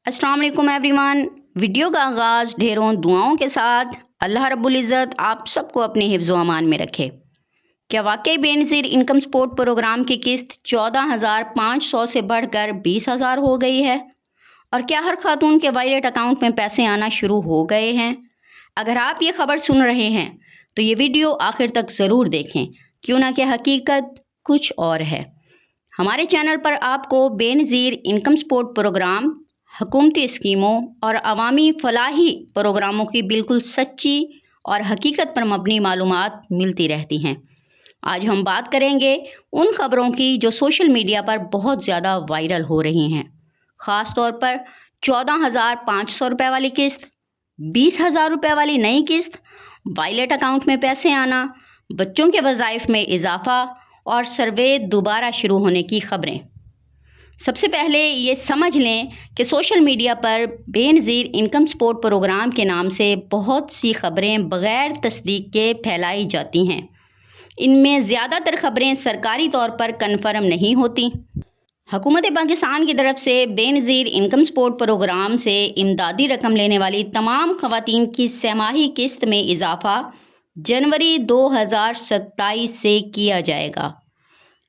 अस्सलाम वालेकुम everyone. Video का आगाज़ ढेरों दुआओं के साथ। अल्लाह रब्बुल इज़्ज़त आप सबको अपने हिफ्ज़ व अमान में रखे। क्या वाकई बेनज़ीर इनकम सपोर्ट प्रोग्राम की किस्त 14,500 से बढ़कर 20,000 हो गई है? और क्या हर खातून के वॉलेट अकाउंट में पैसे आना शुरू हो गए हैं? अगर आप ये खबर सुन रहे हैं तो ये वीडियो आखिर तक ज़रूर देखें, क्यों ना कि हकीकत कुछ और है। हमारे चैनल पर आपको बेनज़ीर इनकम सपोर्ट प्रोग्राम, हुकूमती स्कीमों और अवामी फलाही प्रोग्रामों की बिल्कुल सच्ची और हकीकत पर मबनी मालूमात मिलती रहती हैं। आज हम बात करेंगे उन खबरों की जो सोशल मीडिया पर बहुत ज़्यादा वायरल हो रही हैं। ख़ास तौर पर 14,500 रुपये वाली किस्त, 20,000 रुपये वाली नई किस्त, वॉलेट अकाउंट में पैसे आना, बच्चों के वज़ाइफ में इजाफा और सर्वे दोबारा शुरू होने की खबरें। सबसे पहले ये समझ लें कि सोशल मीडिया पर बेनज़ीर इनकम सपोर्ट प्रोग्राम के नाम से बहुत सी खबरें बग़ैर तस्दीक के फैलाई जाती हैं। इनमें ज़्यादातर खबरें सरकारी तौर पर कन्फर्म नहीं होती। हुकूमत पाकिस्तान की तरफ से बेनज़ीर इनकम सपोर्ट प्रोग्राम से इमदादी रकम लेने वाली तमाम ख़वातीन की छमाही किस्त में इजाफ़ा जनवरी 2027 से किया जाएगा।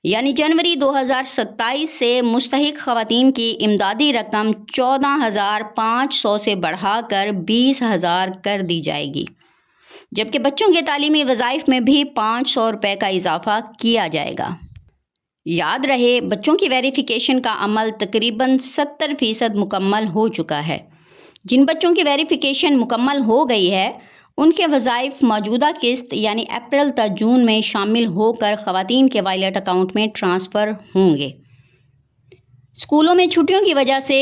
यानी जनवरी 2027 से मुस्तहिक ख़वातीन की इमदादी रकम 14,500 से बढ़ाकर 20,000 कर दी जाएगी, जबकि बच्चों के तालीमी वज़ाइफ में भी 500 रुपये का इजाफ़ा किया जाएगा। याद रहे, बच्चों की वेरिफिकेशन का अमल तकरीबन 70% मुकम्मल हो चुका है। जिन बच्चों की वेरिफिकेशन मुकम्मल हो गई है उनके वज़ाइफ मौजूदा किस्त यानी अप्रैल तक जून में शामिल होकर ख़वातीन के वॉलेट अकाउंट में ट्रांसफ़र होंगे। स्कूलों में छुट्टियों की वजह से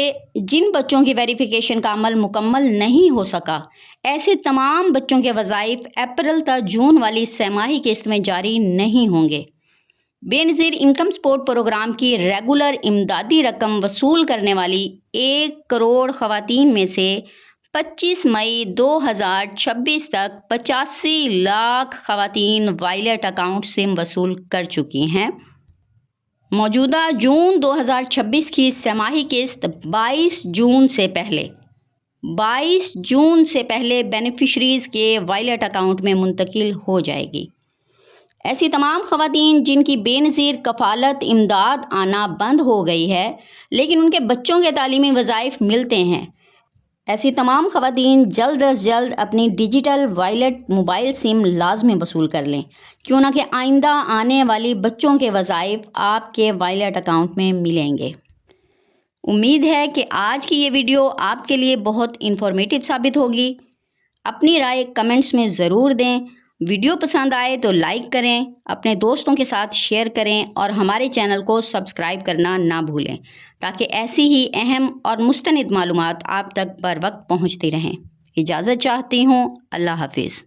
जिन बच्चों की वेरिफिकेशन का अमल मुकम्मल नहीं हो सका, ऐसे तमाम बच्चों के वज़ाइफ अप्रैल तक जून वाली छमाही किस्त में जारी नहीं होंगे। बेनज़ीर इनकम सपोर्ट प्रोग्राम की रेगुलर इमदादी रकम वसूल करने वाली 1 करोड़ ख़वातीन में से 25 मई 2026 तक 85 लाख ख़वातीन वॉलेट अकाउंट से वसूल कर चुकी हैं। मौजूदा जून 2026 की छमाही किस्त 22 जून से पहले बेनिफिशरीज़ के वॉलेट अकाउंट में मुंतकिल हो जाएगी। ऐसी तमाम ख़वातीन जिनकी बेनज़ीर कफ़ालत इमदाद आना बंद हो गई है लेकिन उनके बच्चों के तालीमी वज़ाइफ मिलते हैं, ऐसी तमाम ख़वातीन जल्द अज जल्द अपनी डिजिटल वॉलेट मोबाइल सिम लाजमी वसूल कर लें, क्यों ना कि आइंदा आने वाली बच्चों के वज़ाइफ आपके वॉलेट अकाउंट में मिलेंगे। उम्मीद है कि आज की ये वीडियो आपके लिए बहुत इन्फॉर्मेटिव साबित होगी। अपनी राय कमेंट्स में ज़रूर दें। वीडियो पसंद आए तो लाइक करें, अपने दोस्तों के साथ शेयर करें और हमारे चैनल को सब्सक्राइब करना ना भूलें, ताकि ऐसी ही अहम और मुस्तनिद मालूमात आप तक बर वक्त पहुँचती रहें। इजाज़त चाहती हूँ। अल्लाह हाफिज़।